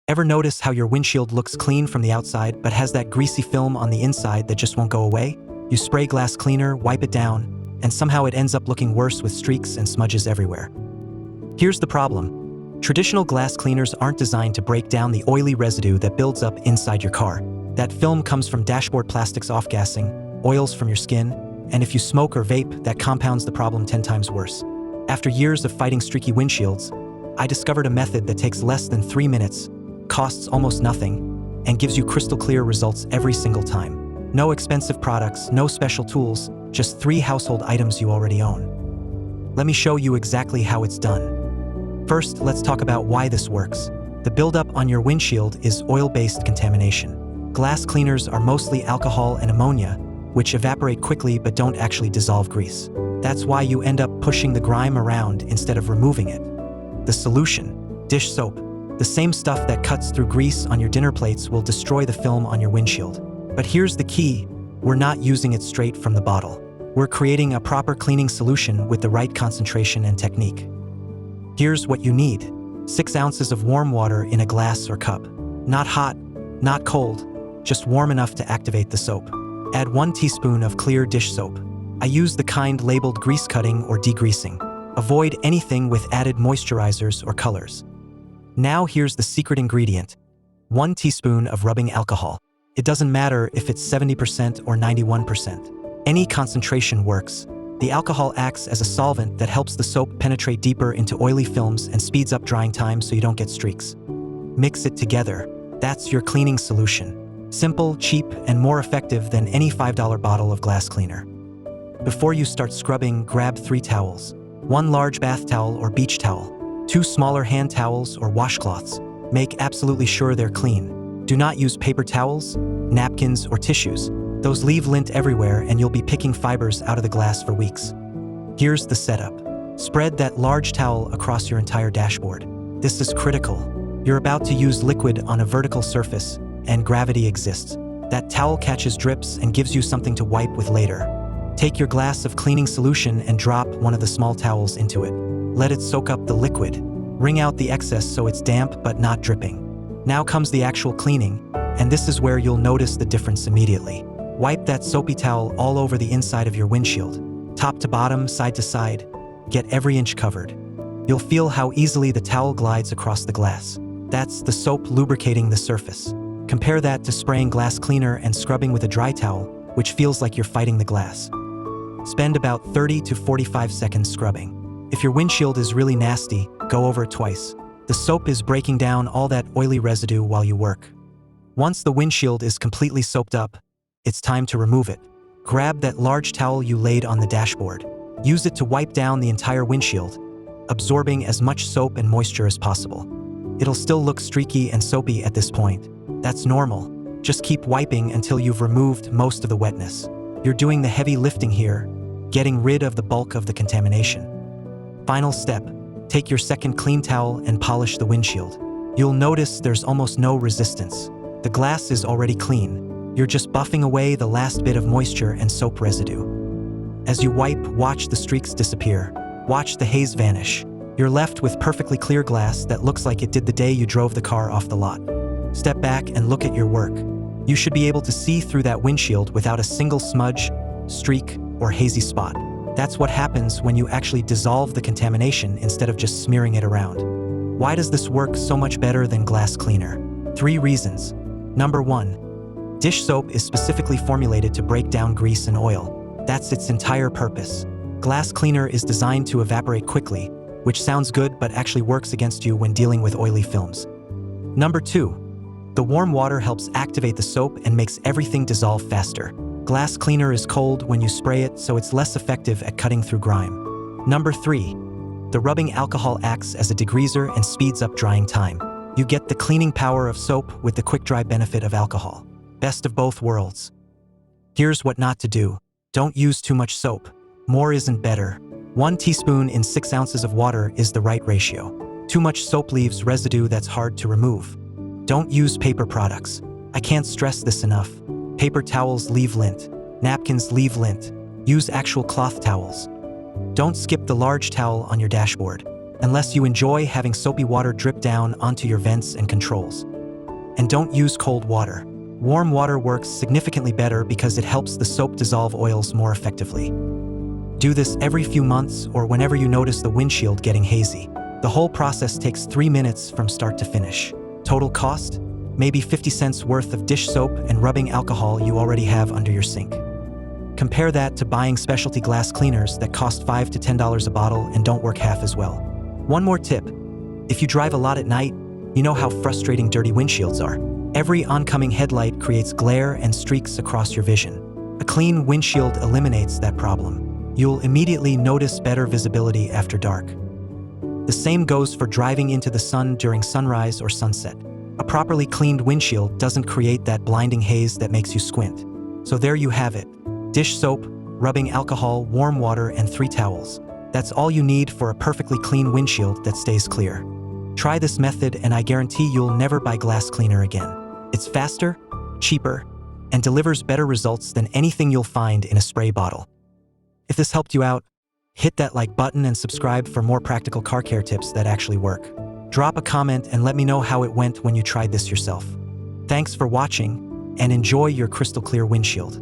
Ever notice how your windshield looks clean from the outside but has that greasy film on the inside that just won't go away? You spray glass cleaner, wipe it down, and somehow it ends up looking worse with streaks and smudges everywhere. Here's the problem. Traditional glass cleaners aren't designed to break down the oily residue that builds up inside your car. That film comes from dashboard plastics off-gassing, oils from your skin, and if you smoke or vape, that compounds the problem 10 times worse. After years of fighting streaky windshields, I discovered a method that takes less than 3 minutes, costs almost nothing, and gives you crystal clear results every single time. No expensive products, no special tools, just 3 household items you already own. Let me show you exactly how it's done. First, let's talk about why this works. The buildup on your windshield is oil-based contamination. Glass cleaners are mostly alcohol and ammonia, which evaporate quickly but don't actually dissolve grease. That's why you end up pushing the grime around instead of removing it. The solution: dish soap. The same stuff that cuts through grease on your dinner plates will destroy the film on your windshield. But here's the key: we're not using it straight from the bottle. We're creating a proper cleaning solution with the right concentration and technique. Here's what you need: 6 ounces of warm water in a glass or cup. Not hot, not cold, just warm enough to activate the soap. Add 1 teaspoon of clear dish soap. I use the kind labeled grease cutting or degreasing. Avoid anything with added moisturizers or colors. Now here's the secret ingredient: 1 teaspoon of rubbing alcohol. It doesn't matter if it's 70% or 91%. Any concentration works. The alcohol acts as a solvent that helps the soap penetrate deeper into oily films and speeds up drying time so you don't get streaks. Mix it together. That's your cleaning solution. Simple, cheap, and more effective than any $5 bottle of glass cleaner. Before you start scrubbing, grab 3 towels. 1 large bath towel or beach towel. 2 smaller hand towels or washcloths. Make absolutely sure they're clean. Do not use paper towels, napkins, or tissues. Those leave lint everywhere and you'll be picking fibers out of the glass for weeks. Here's the setup. Spread that large towel across your entire dashboard. This is critical. You're about to use liquid on a vertical surface, and gravity exists. That towel catches drips and gives you something to wipe with later. Take your glass of cleaning solution and drop one of the small towels into it. Let it soak up the liquid. Wring out the excess so it's damp but not dripping. Now comes the actual cleaning, and this is where you'll notice the difference immediately. Wipe that soapy towel all over the inside of your windshield. Top to bottom, side to side. Get every inch covered. You'll feel how easily the towel glides across the glass. That's the soap lubricating the surface. Compare that to spraying glass cleaner and scrubbing with a dry towel, which feels like you're fighting the glass. Spend about 30 to 45 seconds scrubbing. If your windshield is really nasty, go over it twice. The soap is breaking down all that oily residue while you work. Once the windshield is completely soaped up, it's time to remove it. Grab that large towel you laid on the dashboard. Use it to wipe down the entire windshield, absorbing as much soap and moisture as possible. It'll still look streaky and soapy at this point. That's normal. Just keep wiping until you've removed most of the wetness. You're doing the heavy lifting here, getting rid of the bulk of the contamination. Final step: take your second clean towel and polish the windshield. You'll notice there's almost no resistance. The glass is already clean. You're just buffing away the last bit of moisture and soap residue. As you wipe, watch the streaks disappear. Watch the haze vanish. You're left with perfectly clear glass that looks like it did the day you drove the car off the lot. Step back and look at your work. You should be able to see through that windshield without a single smudge, streak, or hazy spot. That's what happens when you actually dissolve the contamination instead of just smearing it around. Why does this work so much better than glass cleaner? 3 reasons. Number 1. Dish soap is specifically formulated to break down grease and oil. That's its entire purpose. Glass cleaner is designed to evaporate quickly, which sounds good but actually works against you when dealing with oily films. Number 2. The warm water helps activate the soap and makes everything dissolve faster. Glass cleaner is cold when you spray it, so it's less effective at cutting through grime. Number 3. The rubbing alcohol acts as a degreaser and speeds up drying time. You get the cleaning power of soap with the quick dry benefit of alcohol. Best of both worlds. Here's what not to do. Don't use too much soap. More isn't better. 1 teaspoon in 6 ounces of water is the right ratio. Too much soap leaves residue that's hard to remove. Don't use paper products. I can't stress this enough. Paper towels leave lint. Napkins leave lint. Use actual cloth towels. Don't skip the large towel on your dashboard, unless you enjoy having soapy water drip down onto your vents and controls. And don't use cold water. Warm water works significantly better because it helps the soap dissolve oils more effectively. Do this every few months or whenever you notice the windshield getting hazy. The whole process takes 3 minutes from start to finish. Total cost? Maybe 50 cents worth of dish soap and rubbing alcohol you already have under your sink. Compare that to buying specialty glass cleaners that cost $5 to $10 a bottle and don't work half as well. One more tip. If you drive a lot at night, you know how frustrating dirty windshields are. Every oncoming headlight creates glare and streaks across your vision. A clean windshield eliminates that problem. You'll immediately notice better visibility after dark. The same goes for driving into the sun during sunrise or sunset. A properly cleaned windshield doesn't create that blinding haze that makes you squint. So there you have it. Dish soap, rubbing alcohol, warm water, and 3 towels. That's all you need for a perfectly clean windshield that stays clear. Try this method and I guarantee you'll never buy glass cleaner again. It's faster, cheaper, and delivers better results than anything you'll find in a spray bottle. If this helped you out, hit that like button and subscribe for more practical car care tips that actually work. Drop a comment and let me know how it went when you tried this yourself. Thanks for watching, and enjoy your crystal clear windshield.